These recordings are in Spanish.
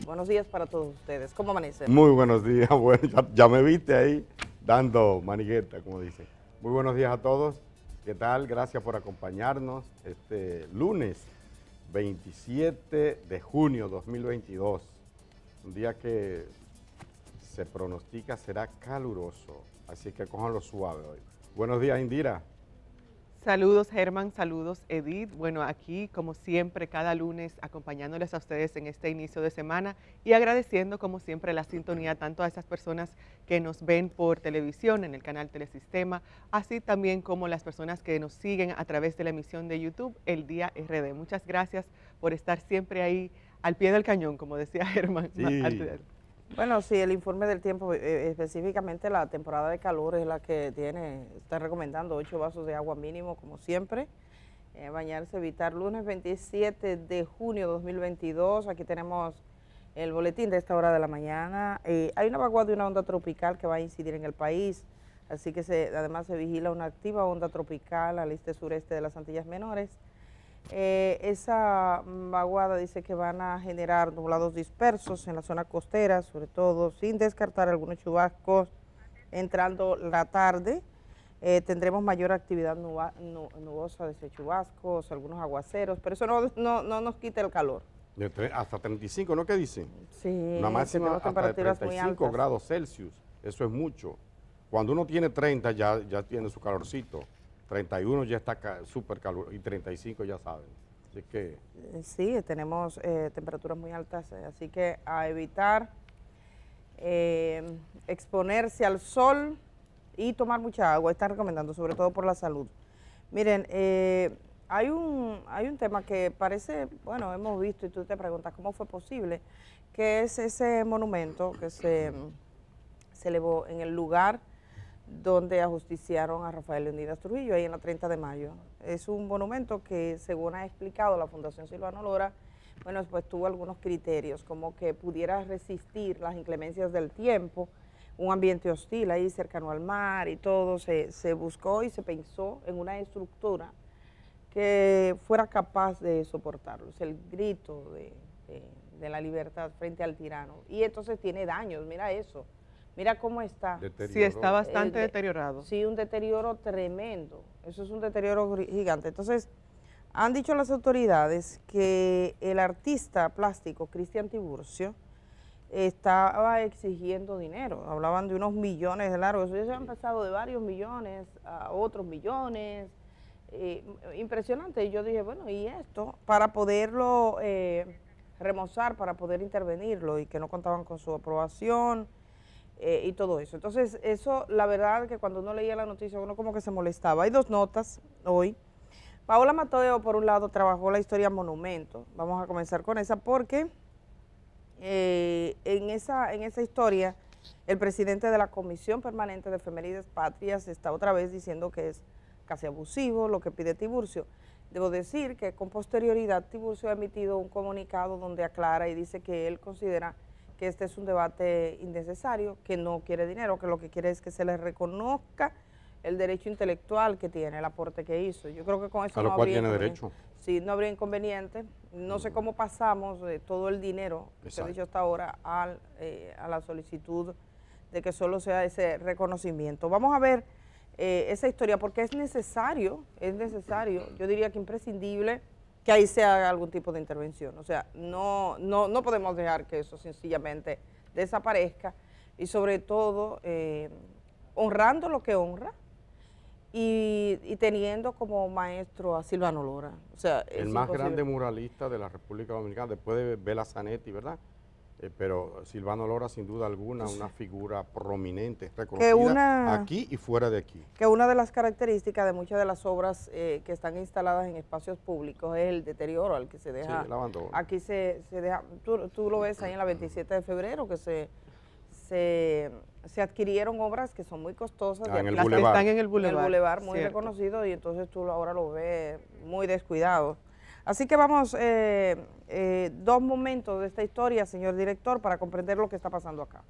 Buenos días para todos ustedes. ¿Cómo amanecen? Muy buenos días. Bueno, ya me viste ahí dando manigueta, como dicen. Muy buenos días a todos. ¿Qué tal? Gracias por acompañarnos este lunes 27 de junio 2022. Un día que se pronostica será caluroso, así que cójanlo suave hoy. Buenos días, Indira. Saludos Germán, saludos Edith. Bueno, aquí como siempre cada lunes acompañándoles a ustedes en este inicio de semana y agradeciendo como siempre la sintonía tanto a esas personas que nos ven por televisión en el canal Telesistema, así también como las personas que nos siguen a través de la emisión de YouTube El Día RD. Muchas gracias por estar siempre ahí al pie del cañón, como decía Germán. Sí. Bueno, sí, el informe del tiempo, específicamente la temporada de calor es la que está recomendando 8 vasos de agua mínimo, como siempre. Bañarse, evitar. Lunes 27 de junio 2022, aquí tenemos el boletín de esta hora de la mañana. Hay una vaguada de una onda tropical que va a incidir en el país, así que además se vigila una activa onda tropical al este sureste de las Antillas Menores. Esa vaguada dice que van a generar nublados dispersos en la zona costera, sobre todo, sin descartar algunos chubascos entrando la tarde. Tendremos mayor actividad nubosa de chubascos, algunos aguaceros, pero eso no nos quita el calor. Hasta 35, ¿no? ¿Qué dicen? Sí, una máxima hasta de 35 grados Celsius, eso es mucho. Cuando uno tiene 30 ya tiene su calorcito. 31 ya está súper calor y 35 ya saben. Así que... Sí, tenemos temperaturas muy altas, así que a evitar exponerse al sol y tomar mucha agua, están recomendando, sobre todo por la salud. Miren, hay un tema que parece, bueno, hemos visto y tú te preguntas cómo fue posible, que es ese monumento que se elevó en el lugar donde ajusticiaron a Rafael Leonidas Trujillo, ahí en la 30 de mayo. Es un monumento que, según ha explicado la Fundación Silvano Lora, bueno, pues tuvo algunos criterios, como que pudiera resistir las inclemencias del tiempo, un ambiente hostil ahí cercano al mar y todo, se buscó y se pensó en una estructura que fuera capaz de soportarlo. Es el grito de la libertad frente al tirano. Y entonces tiene daños, mira eso. Mira cómo está. Deterioro. Sí, está bastante deteriorado. Sí, un deterioro tremendo. Eso es un deterioro gigante. Entonces, han dicho las autoridades que el artista plástico Cristian Tiburcio estaba exigiendo dinero. Hablaban de unos millones de largos. Ellos han pasado de varios millones a otros millones. Impresionante. Y yo dije, bueno, ¿y esto? Para poderlo remozar, para poder intervenirlo y que no contaban con su aprobación. Y todo eso. Entonces, eso, la verdad que cuando uno leía la noticia, uno como que se molestaba. Hay dos notas hoy. Paola Mateo, por un lado, trabajó la historia Monumento. Vamos a comenzar con esa porque en esa historia, el presidente de la Comisión Permanente de Efemérides Patrias está otra vez diciendo que es casi abusivo lo que pide Tiburcio. Debo decir que con posterioridad Tiburcio ha emitido un comunicado donde aclara y dice que él considera que este es un debate innecesario, que no quiere dinero, que lo que quiere es que se le reconozca el derecho intelectual que tiene, el aporte que hizo. Yo creo que con eso a lo cual tiene derecho. Sí, no habría inconveniente. No sé cómo pasamos de todo el dinero que se ha dicho hasta ahora a la solicitud de que solo sea ese reconocimiento. Vamos a ver esa historia porque es necesario, yo diría que imprescindible, que ahí se haga algún tipo de intervención. O sea, no podemos dejar que eso sencillamente desaparezca y sobre todo honrando lo que honra y teniendo como maestro a Silvano Lora. O sea, el más grande muralista de la República Dominicana, después de Bela Zanetti, ¿verdad? Pero Silvano Lora, sin duda alguna, una figura prominente, reconocida aquí y fuera de aquí. Que una de las características de muchas de las obras que están instaladas en espacios públicos es el deterioro al que se deja. Sí, el abandono. Aquí se deja, tú lo ves ahí en la 27 de febrero, que se adquirieron obras que son muy costosas. En el las que están en el Boulevard, muy reconocido, y entonces tú ahora lo ves muy descuidado. Así que vamos, dos momentos de esta historia, señor director, para comprender lo que está pasando acá.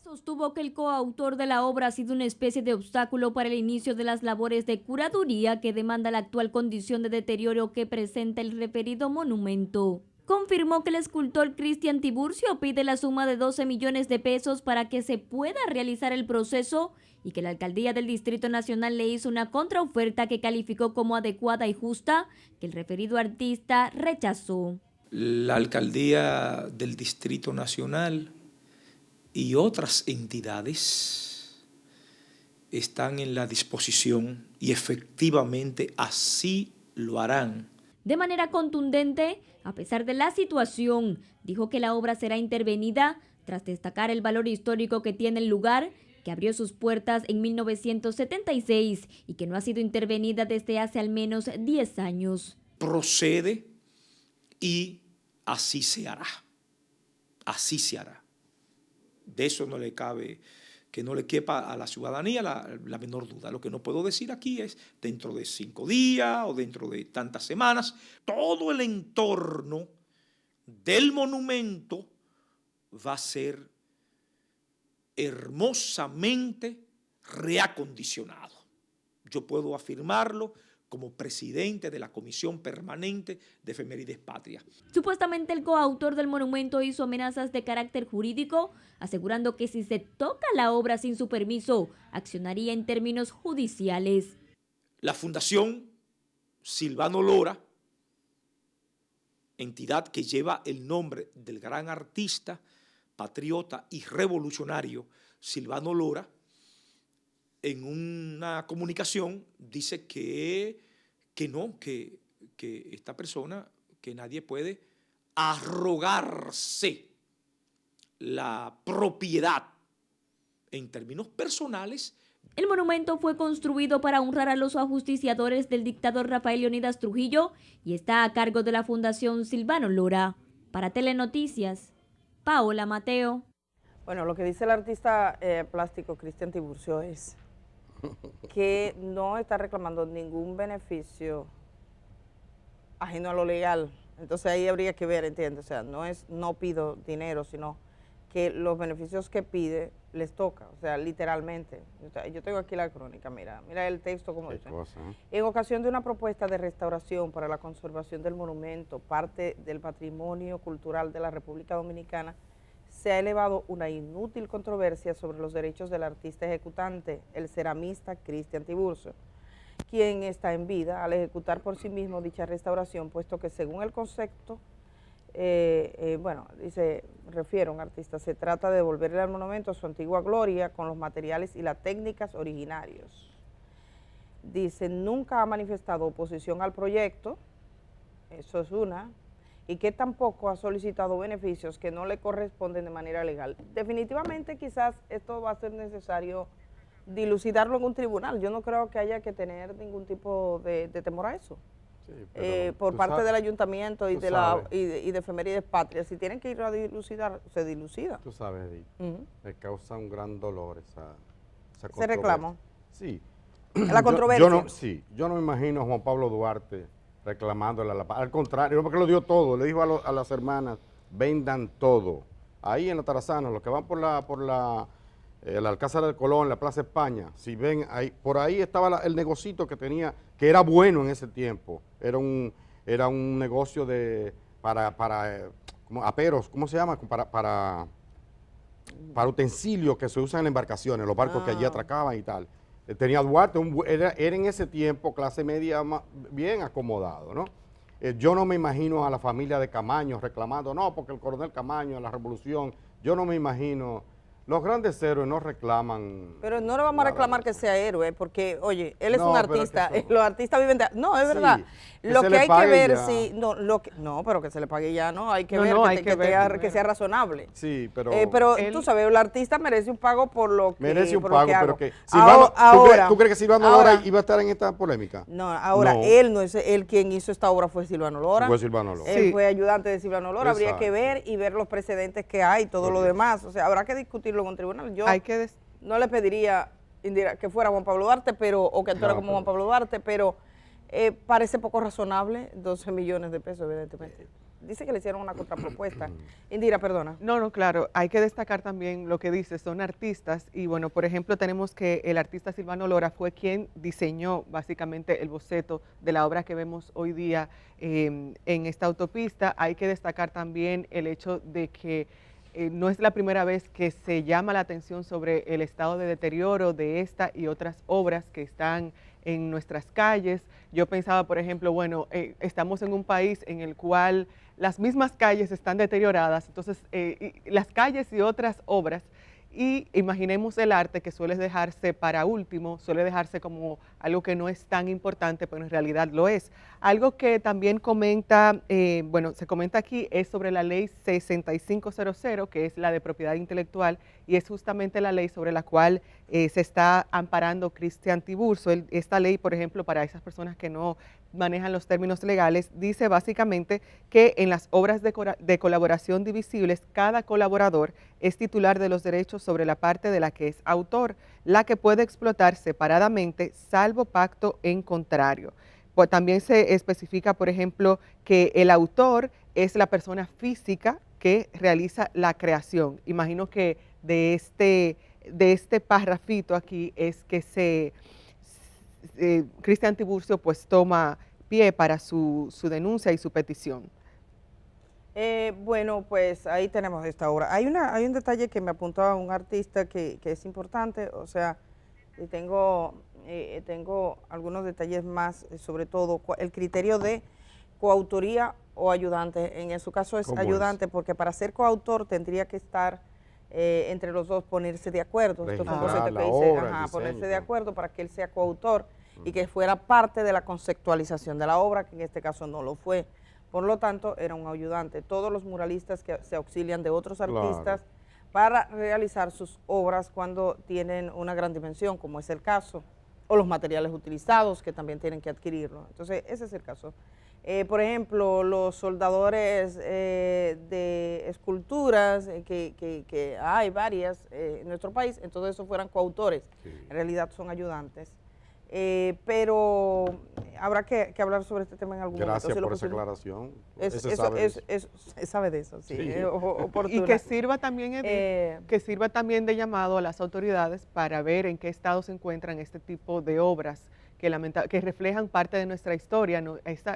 Sostuvo que el coautor de la obra ha sido una especie de obstáculo para el inicio de las labores de curaduría que demanda la actual condición de deterioro que presenta el referido monumento. confirmó que el escultor Cristian Tiburcio pide la suma de 12 millones de pesos para que se pueda realizar el proceso y que la Alcaldía del Distrito Nacional le hizo una contraoferta que calificó como adecuada y justa, que el referido artista rechazó. La Alcaldía del Distrito Nacional y otras entidades están en la disposición y efectivamente así lo harán. De manera contundente, a pesar de la situación, dijo que la obra será intervenida tras destacar el valor histórico que tiene el lugar, que abrió sus puertas en 1976 y que no ha sido intervenida desde hace al menos 10 años. Procede y así se hará. Así se hará. De eso no le cabe, que no le quepa a la ciudadanía la menor duda. Lo que no puedo decir aquí es dentro de 5 días o dentro de tantas semanas. Todo el entorno del monumento va a ser hermosamente reacondicionado. Yo puedo afirmarlo como presidente de la Comisión Permanente de Efemérides Patrias. Supuestamente el coautor del monumento hizo amenazas de carácter jurídico, asegurando que si se toca la obra sin su permiso, accionaría en términos judiciales. La Fundación Silvano Lora, entidad que lleva el nombre del gran artista, patriota y revolucionario Silvano Lora, en una comunicación dice que esta persona, que nadie puede arrogarse la propiedad en términos personales. El monumento fue construido para honrar a los ajusticiadores del dictador Rafael Leónidas Trujillo y está a cargo de la Fundación Silvano Lora. Para Telenoticias, Paola Mateo. Bueno, lo que dice el artista plástico Cristian Tiburcio es que no está reclamando ningún beneficio ajeno a lo legal. Entonces ahí habría que ver, ¿entiendes? O sea, no pido dinero, sino que los beneficios que pide les toca, o sea, literalmente. Yo tengo aquí la crónica, mira el texto como dice. En ocasión de una propuesta de restauración para la conservación del monumento, parte del patrimonio cultural de la República Dominicana, se ha elevado una inútil controversia sobre los derechos del artista ejecutante, el ceramista Cristian Tiburcio, quien está en vida al ejecutar por sí mismo dicha restauración, puesto que según el concepto, refiere a un artista, se trata de devolverle al monumento a su antigua gloria con los materiales y las técnicas originarios. Dice, nunca ha manifestado oposición al proyecto, eso es una, y que tampoco ha solicitado beneficios que no le corresponden de manera legal. Definitivamente quizás esto va a ser necesario dilucidarlo en un tribunal. Yo no creo que haya que tener ningún tipo de temor a eso. Sí, por parte del ayuntamiento y de Efemérides Patrias. Si tienen que ir a dilucidar, se dilucida. Tú sabes, Edith, me causa un gran dolor esa ¿Se reclamo? Sí. La controversia. Yo no me imagino a Juan Pablo Duarte reclamándole a la paz. Al contrario, porque lo dio todo. Le dijo a las hermanas, vendan todo. Ahí en la Tarazana, los que van por la Alcázar de Colón, la Plaza España, si ven, ahí, por ahí estaba el negocito que tenía, que era bueno en ese tiempo. Era un negocio para como aperos, ¿cómo se llama? Para utensilios que se usan en embarcaciones, los barcos que allí atracaban y tal. Tenía Duarte, era en ese tiempo clase media bien acomodado, ¿no? Yo no me imagino a la familia de Camaño reclamando, no, porque el coronel Camaño, la revolución, yo no me imagino. Los grandes héroes no reclaman. Pero no le vamos a reclamar que sea héroe, porque, oye, él es un artista, los artistas viven de... No, es verdad. Lo que hay que ver si... No, pero que se le pague ya, ¿no? Hay que ver que sea razonable. Sí, pero... Pero tú sabes, el artista merece un pago por lo que... Merece un pago, pero que... ¿Tú crees que Silvano Lora iba a estar en esta polémica? No, ahora, él no es él quien hizo esta obra, fue Silvano Lora. Fue Silvano Lora. Él fue ayudante de Silvano Lora. Habría que ver y ver los precedentes que hay, todo lo demás. O sea, habrá que discutir en un tribunal. Yo no le pediría que fuera Juan Pablo Duarte, o que actuara como Juan Pablo Duarte, pero Parece poco razonable, 12 millones de pesos, evidentemente. Dice que le hicieron una contrapropuesta. Indira, perdona. No, claro, hay que destacar también lo que dice, son artistas y bueno, por ejemplo, tenemos que el artista Silvano Lora fue quien diseñó básicamente el boceto de la obra que vemos hoy día en esta autopista. Hay que destacar también el hecho de que no es la primera vez que se llama la atención sobre el estado de deterioro de esta y otras obras que están en nuestras calles. Yo pensaba, por ejemplo, bueno, estamos en un país en el cual las mismas calles están deterioradas, entonces las calles y otras obras, y imaginemos el arte que suele dejarse para último, suele dejarse como algo que no es tan importante, pero en realidad lo es. Algo que también comenta, bueno, se comenta aquí es sobre la ley 6500, que es la de propiedad intelectual, y es justamente la ley sobre la cual se está amparando Cristian Tiburcio. Esta ley, por ejemplo, para esas personas que no manejan los términos legales, dice básicamente que en las obras de colaboración divisibles, cada colaborador es titular de los derechos sobre la parte de la que es autor, la que puede explotar separadamente, salvo pacto en contrario. Pues también se especifica, por ejemplo, que el autor es la persona física que realiza la creación. Imagino que de este parrafito aquí es que Cristian Tiburcio pues toma pie para su denuncia y su petición. Bueno, pues ahí tenemos esta obra. Hay un detalle que me apuntaba un artista que es importante, o sea, tengo algunos detalles más, sobre todo el criterio de coautoría o ayudante. En su caso es ayudante, porque para ser coautor tendría que estar entre los dos, ponerse de acuerdo. Esto fue un concepto que dice, ponerse de acuerdo para que él sea coautor y que fuera parte de la conceptualización de la obra, que en este caso no lo fue. Por lo tanto, era un ayudante. Todos los muralistas que se auxilian de otros artistas para realizar sus obras cuando tienen una gran dimensión, como es el caso, o los materiales utilizados, que también tienen que adquirirlo. Entonces, ese es el caso. Por ejemplo, los soldadores de esculturas, que hay varias en nuestro país, entonces esos fueran coautores, en realidad son ayudantes. Pero habrá que hablar sobre este tema en algún momento. Gracias por esa aclaración. Sabe de eso, sí. Y que sirva también, Edith, que sirva también de llamado a las autoridades para ver en qué estado se encuentran este tipo de obras que reflejan parte de nuestra historia.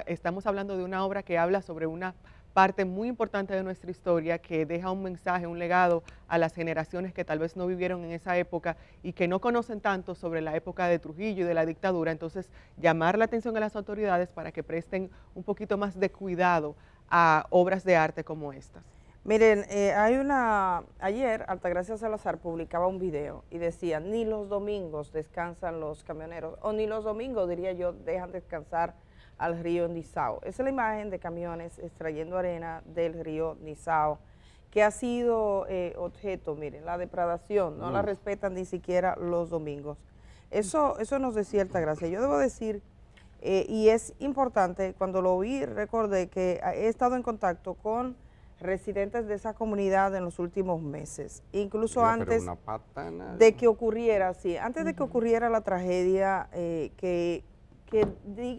Estamos hablando de una obra que habla sobre una parte muy importante de nuestra historia, que deja un mensaje, un legado a las generaciones que tal vez no vivieron en esa época y que no conocen tanto sobre la época de Trujillo y de la dictadura. Entonces, llamar la atención a las autoridades para que presten un poquito más de cuidado a obras de arte como estas. Miren, ayer Altagracia Salazar publicaba un video y decía, ni los domingos descansan los camioneros, o ni los domingos, diría yo, dejan descansar al río Nizao. Esa es la imagen de camiones extrayendo arena del río Nizao, que ha sido objeto, miren, la depredación, no la respetan ni siquiera los domingos. Eso nos decía Altagracia. Yo debo decir, y es importante, cuando lo vi recordé que he estado en contacto con residentes de esa comunidad en los últimos meses, incluso antes de que ocurriera, antes de que ocurriera la tragedia,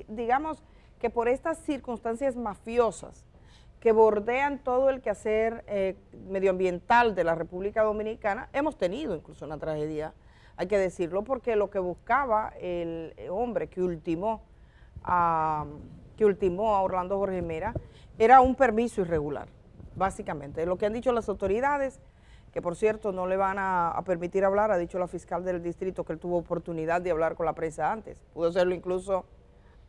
digamos que por estas circunstancias mafiosas que bordean todo el quehacer medioambiental de la República Dominicana, hemos tenido incluso una tragedia, hay que decirlo, porque lo que buscaba el hombre que ultimó a Orlando Jorge Mera era un permiso irregular, básicamente. Lo que han dicho las autoridades, que por cierto no le van a permitir hablar, ha dicho la fiscal del distrito que él tuvo oportunidad de hablar con la prensa antes, pudo hacerlo incluso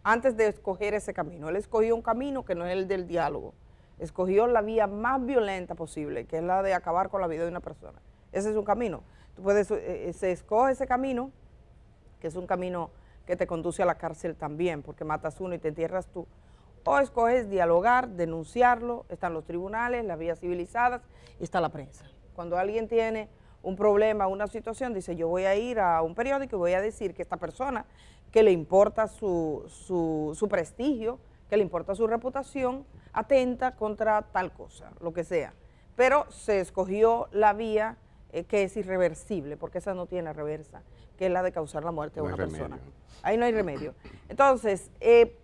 antes de escoger ese camino. Él escogió un camino que no es el del diálogo, escogió la vía más violenta posible, que es la de acabar con la vida de una persona. Ese es un camino. Se escoge ese camino, que es un camino que te conduce a la cárcel también, porque matas uno y te entierras tú. O escoges dialogar, denunciarlo, están los tribunales, las vías civilizadas y está la prensa. Cuando alguien tiene un problema, una situación, dice, yo voy a ir a un periódico y voy a decir que esta persona, que le importa su prestigio, que le importa su reputación, atenta contra tal cosa, lo que sea. Pero se escogió la vía que es irreversible, porque esa no tiene reversa, que es la de causar la muerte a No una hay persona. remedio. Ahí no hay remedio. Entonces,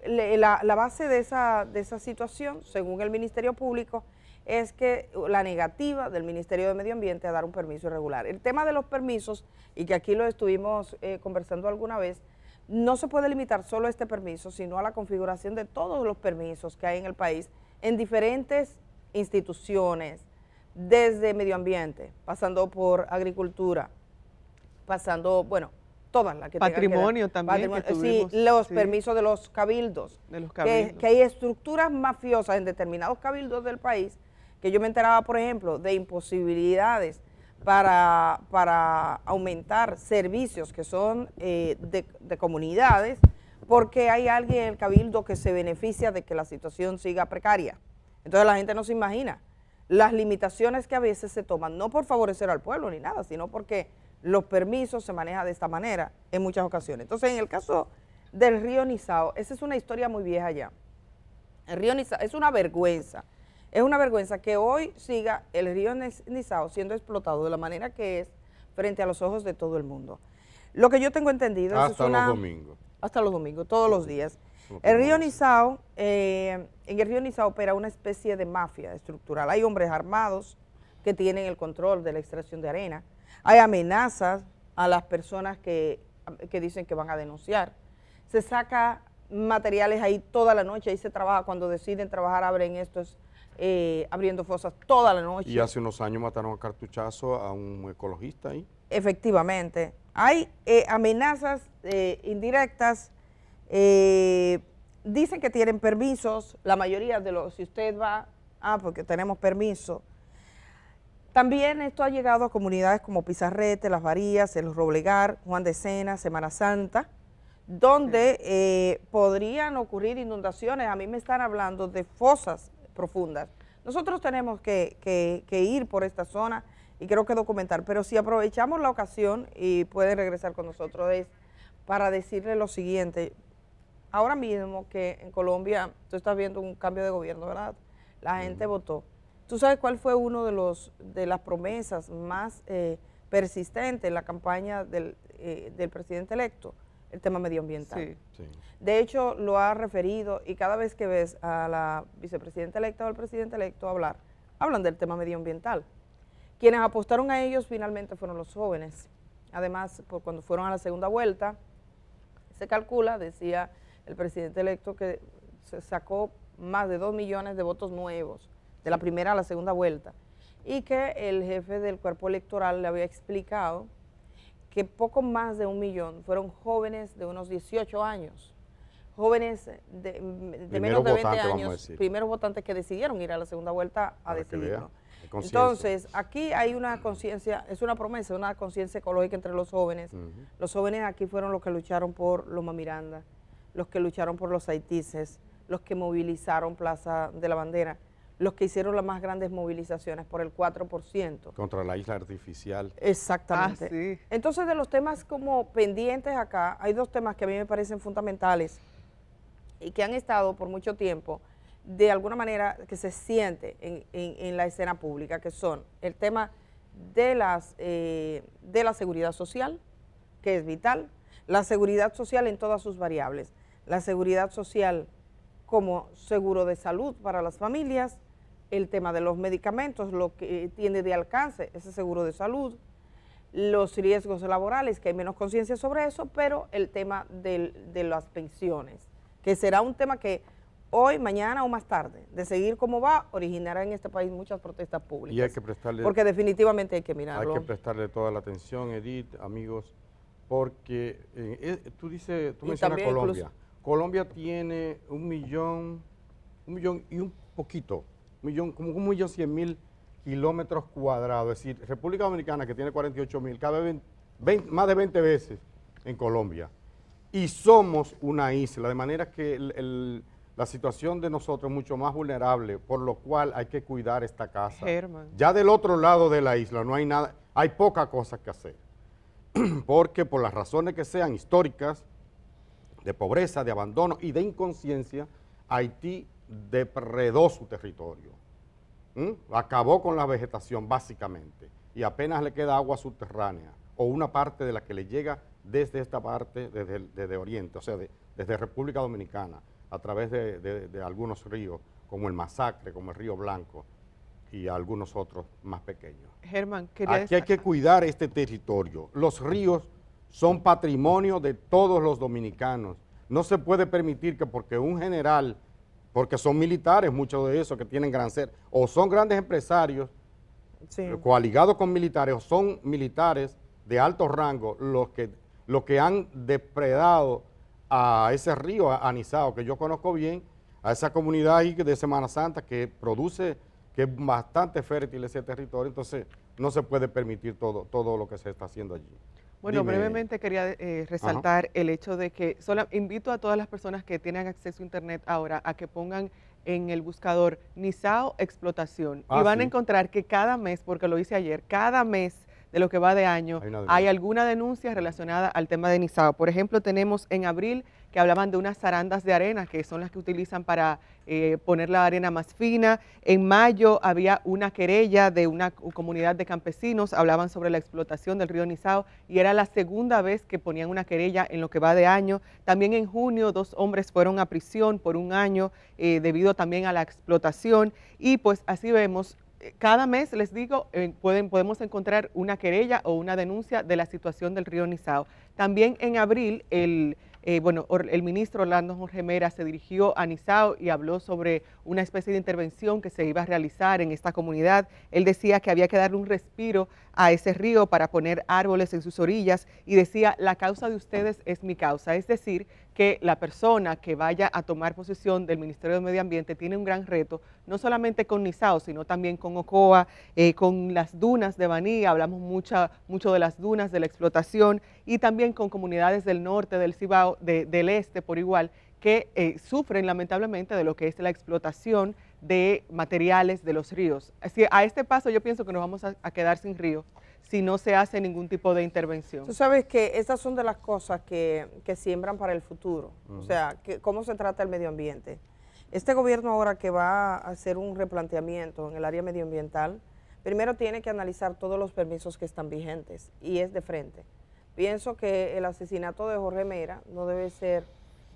la base de esa situación, según el Ministerio Público, es que la negativa del Ministerio de Medio Ambiente a dar un permiso irregular. El tema de los permisos, y que aquí lo estuvimos conversando alguna vez, no se puede limitar solo a este permiso, sino a la configuración de todos los permisos que hay en el país en diferentes instituciones, desde medio ambiente, pasando por agricultura, pasando, bueno, todas las que tengan que dar. Patrimonio también, que tuvimos, sí, los sí. permisos de los cabildos. De los Que cabildos. hay estructuras mafiosas en determinados cabildos del país, que yo me enteraba, por ejemplo, de imposibilidades para aumentar servicios que son de comunidades, porque hay alguien en el cabildo que se beneficia de que la situación siga precaria. Entonces la gente no se imagina las limitaciones que a veces se toman, no por favorecer al pueblo ni nada, sino porque los permisos se manejan de esta manera en muchas ocasiones. Entonces, en el caso del río Nizao, esa es una historia muy vieja ya. El río Nizao es una vergüenza que hoy siga el río Nizao siendo explotado de la manera que es frente a los ojos de todo el mundo. Lo que yo tengo entendido es Hasta los domingos. hasta los domingos, todos los días. Como El que río no. Nizao, en el río Nizao opera una especie de mafia estructural. Hay hombres armados que tienen el control de la extracción de arena. Hay amenazas a las personas que dicen que van a denunciar. Se saca materiales ahí toda la noche, ahí se trabaja, cuando deciden trabajar abren estos, abriendo fosas toda la noche. Y hace unos años mataron a cartuchazo a un ecologista ahí. Efectivamente. Hay amenazas indirectas, dicen que tienen permisos, la mayoría de los, si usted va, porque tenemos permiso. También esto ha llegado a comunidades como Pizarrete, Las Varías, El Roblegar, Juan de Sena, Semana Santa, donde podrían ocurrir inundaciones. A mí me están hablando de fosas profundas. Nosotros tenemos que ir por esta zona y creo que documentar, pero si aprovechamos la ocasión y pueden regresar con nosotros, es para decirle lo siguiente. Ahora mismo que en Colombia, tú estás viendo un cambio de gobierno, ¿verdad? La gente votó. ¿Tú sabes cuál fue uno de las promesas más persistentes en la campaña del presidente electo? El tema medioambiental. Sí. Sí. De hecho, lo ha referido y cada vez que ves a la vicepresidenta electa o al presidente electo hablar, hablan del tema medioambiental. Quienes apostaron a ellos finalmente fueron los jóvenes. Además, cuando fueron a la segunda vuelta, se calcula, decía el presidente electo, que se sacó más de 2 millones de votos nuevos de la primera a la segunda vuelta, y que el jefe del cuerpo electoral le había explicado que poco más de 1 millón fueron jóvenes de unos 18 años, jóvenes de menos de 20 votantes, vamos a años, decir. primeros votantes que decidieron ir a la segunda vuelta a Para que decidirlo. vea, hay conciencia. Entonces, aquí hay una conciencia, es una promesa, una conciencia ecológica entre los jóvenes. Los jóvenes aquí fueron los que lucharon por Loma Miranda, los que lucharon por los haitises, los que movilizaron Plaza de la Bandera, los que hicieron las más grandes movilizaciones por el 4%. Contra la isla artificial. Exactamente. Sí. Entonces, de los temas como pendientes acá, hay 2 temas que a mí me parecen fundamentales y que han estado por mucho tiempo, de alguna manera, que se siente en la escena pública, que son el tema de la seguridad social, que es vital, la seguridad social en todas sus variables, la seguridad social como seguro de salud para las familias, el tema de los medicamentos, lo que tiene de alcance ese seguro de salud, los riesgos laborales, que hay menos conciencia sobre eso, pero el tema de las pensiones, que será un tema que hoy, mañana o más tarde, de seguir como va, originará en este país muchas protestas públicas. Y hay que prestarle, porque definitivamente hay que mirarlo. hay que prestarle toda la atención, Edith, amigos, porque tú mencionas también Colombia. incluso- Colombia tiene 1 millón y un poquito, como 1.100.000 kilómetros cuadrados. Es decir, República Dominicana, que tiene 48.000, cabe más de 20 veces en Colombia. Y somos una isla, de manera que la situación de nosotros es mucho más vulnerable, por lo cual hay que cuidar esta casa. Germán. Ya del otro lado de la isla no hay nada, hay poca cosa que hacer, porque por las razones que sean históricas, de pobreza, de abandono y de inconsciencia, Haití depredó su territorio. Acabó con la vegetación básicamente y apenas le queda agua subterránea o una parte de la que le llega desde esta parte, desde Oriente, o sea, desde República Dominicana, a través de algunos ríos, como el Masacre, como el Río Blanco y algunos otros más pequeños. Germán, quería Aquí hay que cuidar este territorio. Los ríos son patrimonio de todos los dominicanos. No se puede permitir que porque un general, porque son militares muchos de esos que tienen gran ser, o son grandes empresarios, Sí. coaligados con militares, o son militares de alto rango los que han depredado a ese río, a Nizao, que yo conozco bien, a esa comunidad ahí de Semana Santa que produce, que es bastante fértil ese territorio, entonces no se puede permitir todo lo que se está haciendo allí. Bueno, Dime. brevemente quería resaltar el hecho de que invito a todas las personas que tienen acceso a internet ahora a que pongan en el buscador Nizao explotación y van a Sí. encontrar que cada mes, porque lo hice ayer, cada mes de lo que va de año Hay una denuncia. hay alguna denuncia relacionada al tema de Nizao. Por ejemplo, tenemos en abril que hablaban de unas zarandas de arena, que son las que utilizan para poner la arena más fina. En mayo había una querella de una comunidad de campesinos, hablaban sobre la explotación del río Nizao y era la segunda vez que ponían una querella en lo que va de año. También en junio 2 hombres fueron a prisión por 1 año debido también a la explotación y pues así vemos. Cada mes, les digo, podemos encontrar una querella o una denuncia de la situación del río Nizao. También en abril, el ministro Orlando Jorge Mera se dirigió a Nizao y habló sobre una especie de intervención que se iba a realizar en esta comunidad. Él decía que había que darle un respiro a ese río para poner árboles en sus orillas y decía, la causa de ustedes es mi causa. Es decir, que la persona que vaya a tomar posesión del Ministerio de Medio Ambiente tiene un gran reto, no solamente con Nizao, sino también con Ocoa, con las dunas de Baní, hablamos mucho de las dunas, de la explotación, y también con comunidades del norte, del Cibao, del este por igual, que sufren lamentablemente de lo que es la explotación de materiales de los ríos. Así, a este paso yo pienso que nos vamos a quedar sin río si no se hace ningún tipo de intervención. Tú sabes que estas son de las cosas que siembran para el futuro, o sea, cómo se trata el medio ambiente. Este gobierno ahora que va a hacer un replanteamiento en el área medioambiental, primero tiene que analizar todos los permisos que están vigentes y es de frente. Pienso que el asesinato de Jorge Mera no debe ser,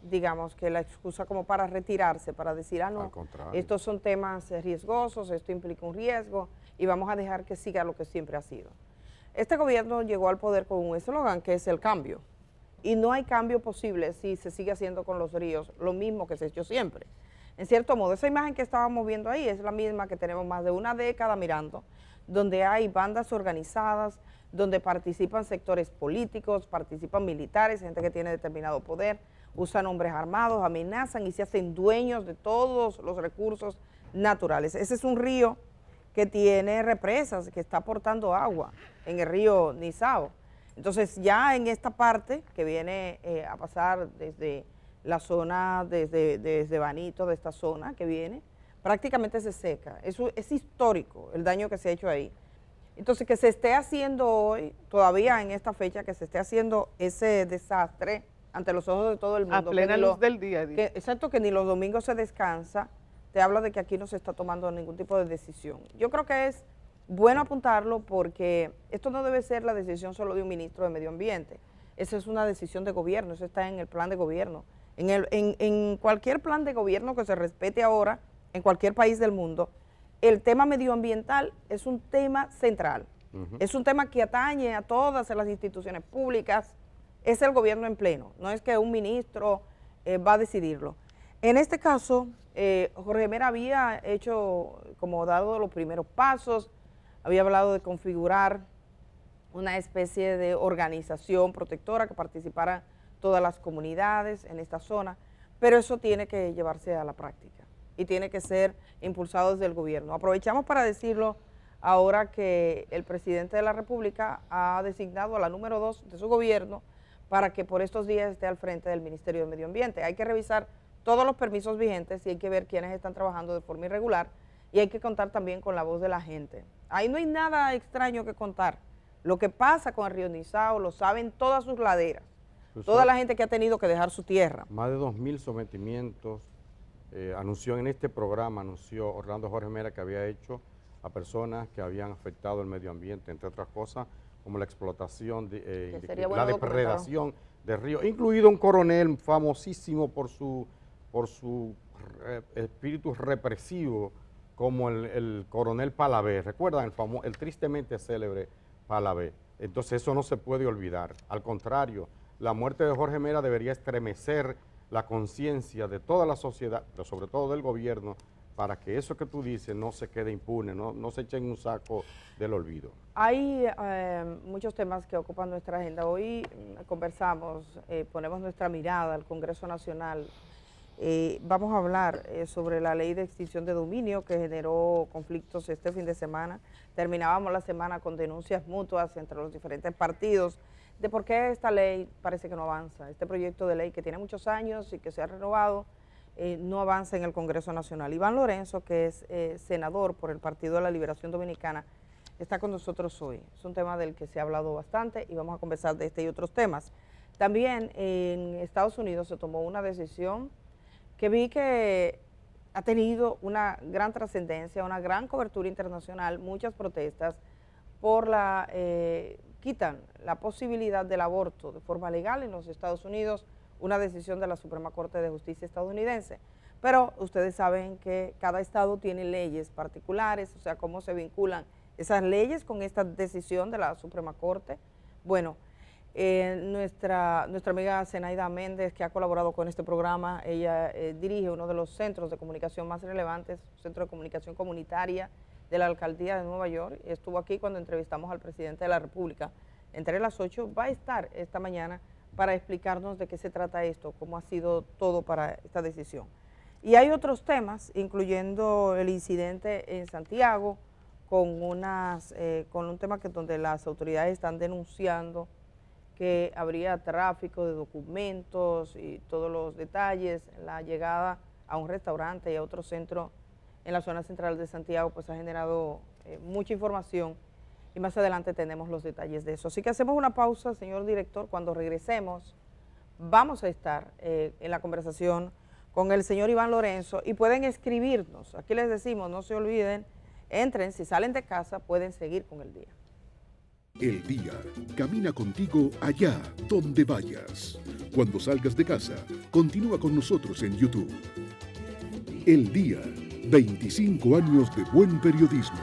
digamos, que la excusa como para retirarse, para decir, Al no, contrario. estos son temas riesgosos, esto implica un riesgo y vamos a dejar que siga lo que siempre ha sido. Este gobierno llegó al poder con un eslogan que es el cambio. Y no hay cambio posible si se sigue haciendo con los ríos lo mismo que se ha hecho siempre. En cierto modo, esa imagen que estábamos viendo ahí es la misma que tenemos más de una década mirando, donde hay bandas organizadas, donde participan sectores políticos, participan militares, gente que tiene determinado poder, usan hombres armados, amenazan y se hacen dueños de todos los recursos naturales. Ese es un río que tiene represas, que está aportando agua en el río Nizao. Entonces ya en esta parte que viene a pasar desde la zona, desde Banito, de esta zona que viene, prácticamente se seca. Eso es histórico, el daño que se ha hecho ahí. Entonces que se esté haciendo hoy, todavía en esta fecha, que se esté haciendo ese desastre ante los ojos de todo el mundo. A plena luz del día. Exacto, que ni los domingos se descansa, te habla de que aquí no se está tomando ningún tipo de decisión. Yo creo que es bueno apuntarlo porque esto no debe ser la decisión solo de un ministro de Medio Ambiente. Esa es una decisión de gobierno, eso está en el plan de gobierno. En cualquier plan de gobierno que se respete ahora, en cualquier país del mundo, el tema medioambiental es un tema central. Es un tema que atañe a todas las instituciones públicas, es el gobierno en pleno, no es que un ministro va a decidirlo. En este caso, Jorge Mera había hecho, como dado los primeros pasos, había hablado de configurar una especie de organización protectora que participara todas las comunidades en esta zona, pero eso tiene que llevarse a la práctica y tiene que ser impulsado desde el gobierno. Aprovechamos para decirlo ahora que el presidente de la República ha designado a la número 2 de su gobierno para que por estos días esté al frente del Ministerio de Medio Ambiente. Hay que revisar todos los permisos vigentes y hay que ver quiénes están trabajando de forma irregular y hay que contar también con la voz de la gente. Ahí no hay nada extraño que contar. Lo que pasa con el río Nizao lo saben todas sus laderas, toda la gente que ha tenido que dejar su tierra. Más de 2.000 sometimientos, anunció en este programa, anunció Orlando Jorge Mera que había hecho a personas que habían afectado el medio ambiente, entre otras cosas, como la explotación, sería bueno la documentarlo. depredación de ríos, incluido un coronel famosísimo por su espíritu represivo, como el coronel Palavé. ¿Recuerdan el tristemente célebre Palavé? Entonces eso no se puede olvidar. Al contrario, la muerte de Jorge Mera debería estremecer la conciencia de toda la sociedad, pero sobre todo del gobierno, para que eso que tú dices no se quede impune, no se eche en un saco del olvido. Hay muchos temas que ocupan nuestra agenda. Hoy conversamos, ponemos nuestra mirada al Congreso Nacional. Vamos a hablar sobre la ley de extinción de dominio que generó conflictos este fin de semana. Terminábamos la semana con denuncias mutuas entre los diferentes partidos de por qué esta ley parece que no avanza. Este proyecto de ley que tiene muchos años y que se ha renovado, no avanza en el Congreso Nacional. Iván Lorenzo, que es senador por el Partido de la Liberación Dominicana, está con nosotros hoy. Es un tema del que se ha hablado bastante y vamos a conversar de este y otros temas. También en Estados Unidos se tomó una decisión que vi que ha tenido una gran trascendencia, una gran cobertura internacional, muchas protestas por quitan la posibilidad del aborto de forma legal en los Estados Unidos, una decisión de la Suprema Corte de Justicia estadounidense. Pero ustedes saben que cada estado tiene leyes particulares, o sea, cómo se vinculan esas leyes con esta decisión de la Suprema Corte. Bueno, nuestra amiga Zenaida Méndez, que ha colaborado con este programa, ella dirige uno de los centros de comunicación más relevantes, Centro de Comunicación Comunitaria de la Alcaldía de Nueva York. Estuvo aquí cuando entrevistamos al presidente de la República. Entre las 8 va a estar esta mañana para explicarnos de qué se trata esto, cómo ha sido todo para esta decisión. Y hay otros temas, incluyendo el incidente en Santiago, con un tema donde las autoridades están denunciando que habría tráfico de documentos y todos los detalles. La llegada a un restaurante y a otro centro en la zona central de Santiago pues ha generado mucha información y más adelante tenemos los detalles de eso. Así que hacemos una pausa, señor director. Cuando regresemos vamos a estar en la conversación con el señor Iván Lorenzo y pueden escribirnos. Aquí les decimos, no se olviden, entren, si salen de casa pueden seguir con el día. El día camina contigo allá donde vayas. Cuando salgas de casa, continúa con nosotros en YouTube. El día, 25 años de buen periodismo.